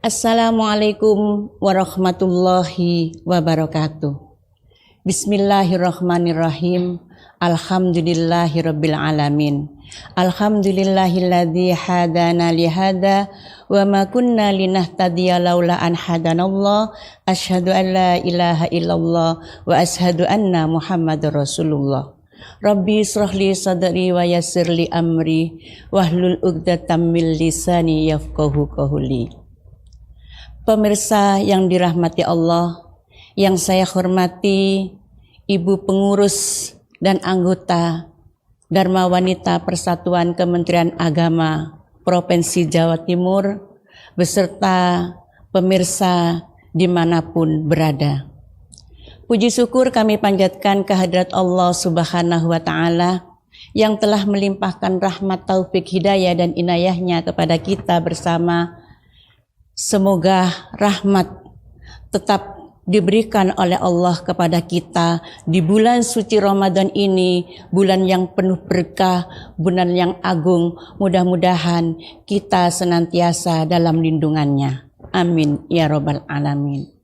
Assalamualaikum warahmatullahi wabarakatuh. Bismillahirrahmanirrahim. Alhamdulillahirabbil alamin. Alhamdulillahilladzi hadana li hada wa ma kunna linahtadiya laula an hadanallah. Asyhadu an la ilaha illallah wa asyhadu anna Muhammadar Rasulullah. Rabbi israhli sadri wa yassirli amri wahlul 'uqdatam min lisani yafqahu qawli. Pemirsa yang dirahmati Allah, yang saya hormati, Ibu Pengurus dan anggota Dharma Wanita Persatuan Kementerian Agama Provinsi Jawa Timur, beserta pemirsa dimanapun berada. Puji syukur kami panjatkan kehadirat Allah Subhanahu wa Ta'ala yang telah melimpahkan rahmat, taufik, hidayah dan inayahnya kepada kita bersama. Semoga rahmat tetap diberikan oleh Allah kepada kita di bulan suci Ramadan ini, bulan yang penuh berkah, bulan yang agung. Mudah-mudahan kita senantiasa dalam lindungannya. Amin ya rabbal alamin.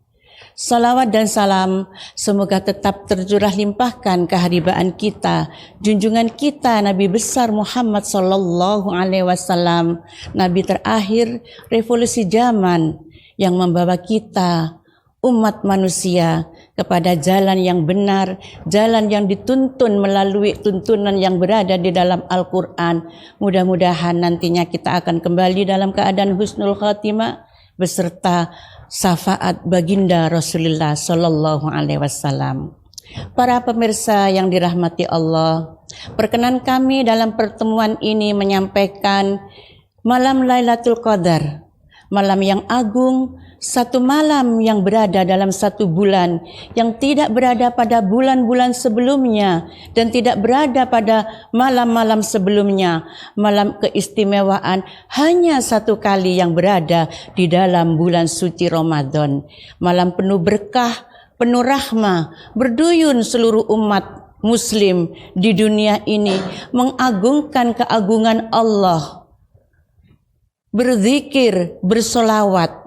Salawat dan salam semoga tetap tercurah limpahkan keharibaan kita, junjungan kita Nabi besar Muhammad sallallahu alaihi wasallam, Nabi terakhir revolusi zaman yang membawa kita umat manusia kepada jalan yang benar, jalan yang dituntun melalui tuntunan yang berada di dalam Al-Quran. Mudah-mudahan nantinya kita akan kembali dalam keadaan husnul khatimah beserta syafaat baginda Rasulullah sallallahu alaihi wasallam. Para pemirsa yang dirahmati Allah, perkenan kami dalam pertemuan ini menyampaikan malam Lailatul Qadar, malam yang agung, satu malam yang berada dalam satu bulan, yang tidak berada pada bulan-bulan sebelumnya dan tidak berada pada malam-malam sebelumnya. Malam keistimewaan hanya satu kali yang berada di dalam bulan suci Ramadan. Malam penuh berkah, penuh rahmah, berduyun seluruh umat muslim di dunia ini mengagungkan keagungan Allah, berzikir, bersolawat.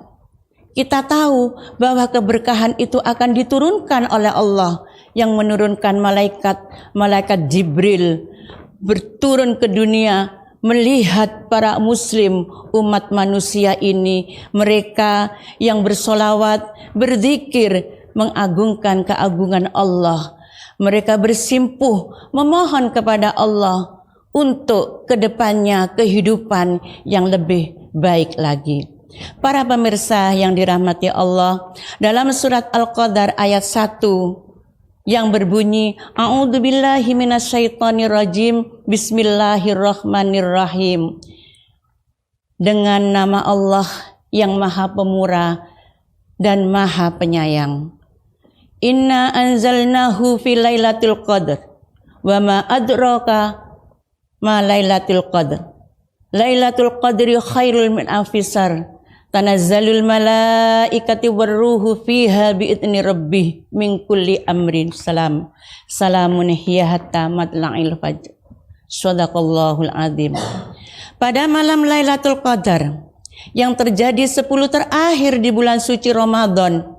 Kita tahu bahwa keberkahan itu akan diturunkan oleh Allah yang menurunkan malaikat Jibril berturun ke dunia melihat para muslim umat manusia ini, mereka yang bersolawat, berzikir, mengagungkan keagungan Allah. Mereka bersimpuh memohon kepada Allah untuk kedepannya kehidupan yang lebih baik lagi. Para pemirsa yang dirahmati Allah, dalam surat Al-Qadar ayat 1 yang berbunyi A'udzubillahi minasyaitonirrajim, Bismillahirrahmanirrahim. Dengan nama Allah yang Maha Pemurah dan Maha Penyayang. Inna anzalnahu fi lailatul qadr wa ma adraka ma lailatul qadr. Lailatul qadri khairul min alfisar. Tanazzalul malaikati warruhu fiha bi'idni rabbih min kulli amrin salam. Salamun hiya hatta matla'il fajr. Shadaqallahul azim. Pada malam Lailatul Qadar yang terjadi 10 terakhir di bulan suci Ramadan,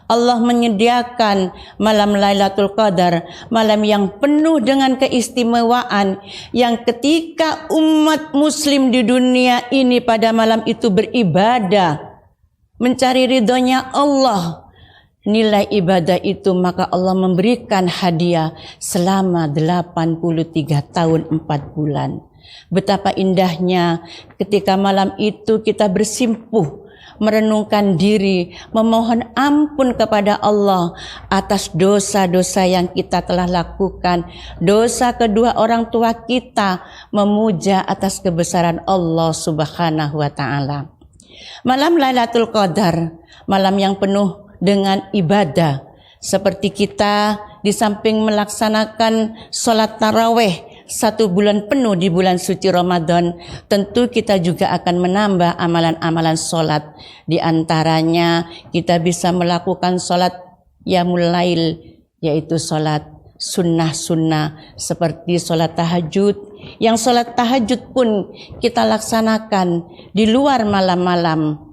Allah menyediakan malam Lailatul Qadar, malam yang penuh dengan keistimewaan, yang ketika umat muslim di dunia ini pada malam itu beribadah, mencari ridhonya Allah, nilai ibadah itu maka Allah memberikan hadiah selama 83 tahun 4 bulan. Betapa indahnya ketika malam itu kita bersimpuh, merenungkan diri, memohon ampun kepada Allah atas dosa-dosa yang kita telah lakukan, dosa kedua orang tua kita, memuja atas kebesaran Allah Subhanahu wa Ta'ala. Malam Lailatul Qadar, malam yang penuh dengan ibadah, seperti kita di samping melaksanakan sholat taraweh 1 bulan penuh di bulan suci Ramadan, tentu kita juga akan menambah amalan-amalan sholat. Di antaranya kita bisa melakukan sholat Qiyamul Lail, yaitu sholat sunnah-sunnah seperti sholat tahajud. Yang sholat tahajud pun kita laksanakan di luar malam-malam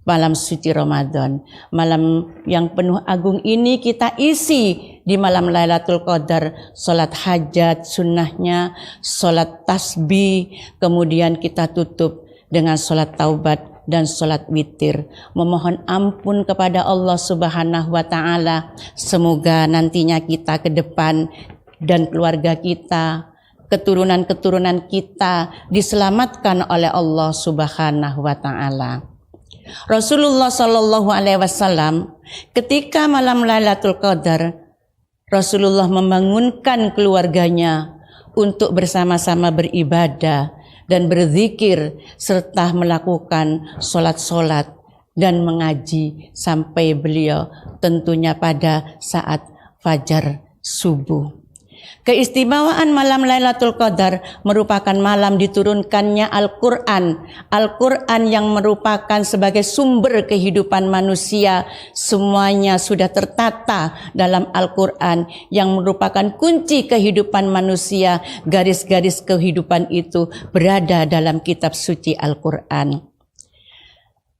malam suci Ramadan. Malam yang penuh agung ini kita isi di malam Lailatul Qadar, sholat hajat sunnahnya, sholat tasbih, kemudian kita tutup dengan sholat taubat dan sholat witir. Memohon ampun kepada Allah Subhanahu wa Ta'ala. Semoga nantinya kita ke depan dan keluarga kita, keturunan-keturunan kita diselamatkan oleh Allah Subhanahu wa Ta'ala. Rasulullah Shallallahu Alaihi Wasallam ketika malam Lailatul Qadar, Rasulullah membangunkan keluarganya untuk bersama-sama beribadah dan berzikir serta melakukan sholat-sholat dan mengaji sampai beliau tentunya pada saat fajar subuh. Keistimewaan malam Lailatul Qadar merupakan malam diturunkannya Al-Quran. Al-Quran yang merupakan sebagai sumber kehidupan manusia. Semuanya sudah tertata dalam Al-Quran yang merupakan kunci kehidupan manusia. Garis-garis kehidupan itu berada dalam kitab suci Al-Quran.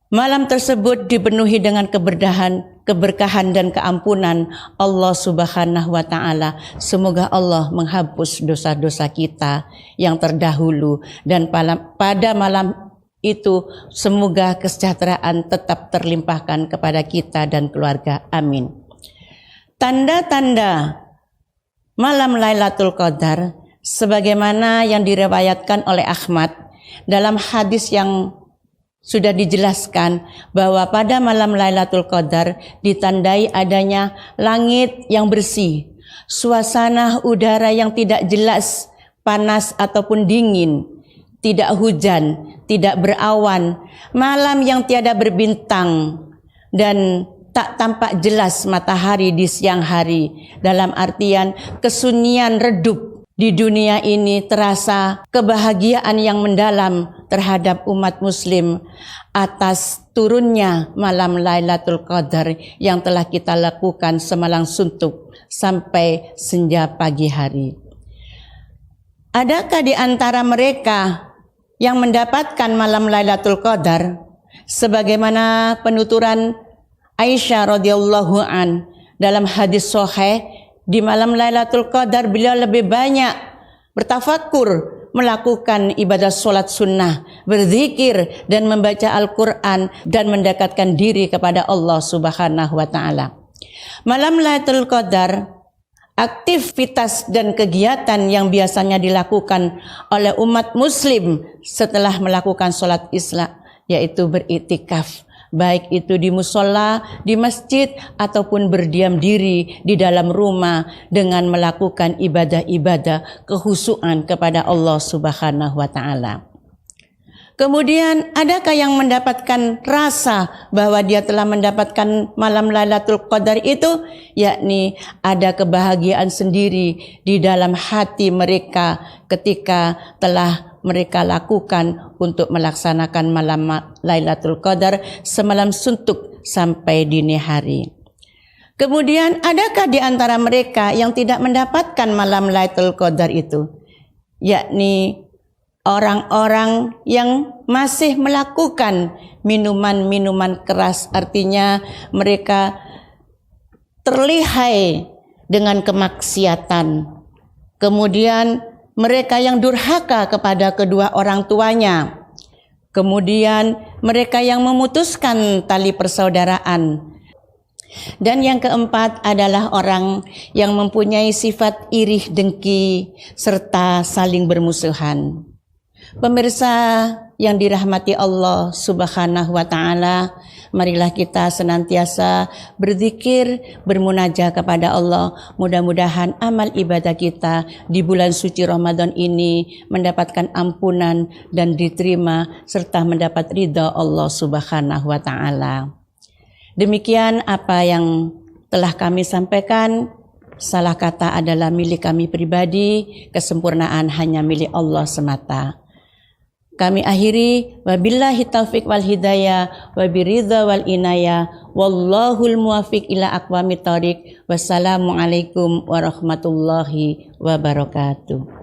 Malam tersebut dipenuhi dengan keberkahan dan keampunan Allah Subhanahu wa Ta'ala. Semoga Allah menghapus dosa-dosa kita yang terdahulu, dan pada malam itu semoga kesejahteraan tetap terlimpahkan kepada kita dan keluarga. Amin. Tanda-tanda malam Lailatul Qadar sebagaimana yang diriwayatkan oleh Ahmad dalam hadis yang sudah dijelaskan bahwa pada malam Lailatul Qadar ditandai adanya langit yang bersih, suasana udara yang tidak jelas, panas ataupun dingin, tidak hujan, tidak berawan, malam yang tiada berbintang, dan tak tampak jelas matahari di siang hari. Dalam artian kesunyian redup. Di dunia ini terasa kebahagiaan yang mendalam terhadap umat muslim atas turunnya malam Lailatul Qadar yang telah kita lakukan semalam suntuk sampai senja pagi hari. Adakah di antara mereka yang mendapatkan malam Lailatul Qadar sebagaimana penuturan Aisyah radhiyallahu an dalam hadis sahih? Di malam Lailatul Qadar beliau lebih banyak bertafakur, melakukan ibadah sholat sunnah, berzikir dan membaca Al-Quran dan mendekatkan diri kepada Allah Subhanahu wa Ta'ala. Malam Lailatul Qadar, aktivitas dan kegiatan yang biasanya dilakukan oleh umat muslim setelah melakukan sholat isya yaitu beriktikaf. Baik itu di musola, di masjid, ataupun berdiam diri di dalam rumah dengan melakukan ibadah-ibadah kehusuan kepada Allah Subhanahu wa Ta'ala. Kemudian adakah yang mendapatkan rasa bahwa dia telah mendapatkan malam Lailatul Qadar itu? Yakni ada kebahagiaan sendiri di dalam hati mereka ketika telah mereka lakukan untuk melaksanakan malam Lailatul Qadar semalam suntuk sampai dini hari. Kemudian adakah di antara mereka yang tidak mendapatkan malam Lailatul Qadar itu? Yakni orang-orang yang masih melakukan minuman-minuman keras, artinya mereka terlihai dengan kemaksiatan. Kemudian mereka yang durhaka kepada kedua orang tuanya. Kemudian mereka yang memutuskan tali persaudaraan. Dan yang keempat adalah orang yang mempunyai sifat iri dengki serta saling bermusuhan. Pemirsa yang dirahmati Allah Subhanahu wa Ta'ala, marilah kita senantiasa berzikir, bermunajat kepada Allah. Mudah-mudahan amal ibadah kita di bulan suci Ramadan ini mendapatkan ampunan dan diterima serta mendapat ridha Allah Subhanahu wa Ta'ala. Demikian apa yang telah kami sampaikan. Salah kata adalah milik kami pribadi, kesempurnaan hanya milik Allah semata. Kami akhiri, wabillahi taufiq wal hidayah, wabiridha wal inayah, wallahul muwafiq ila aqwamit thoriq. Wassalamualaikum warahmatullahi wabarakatuh.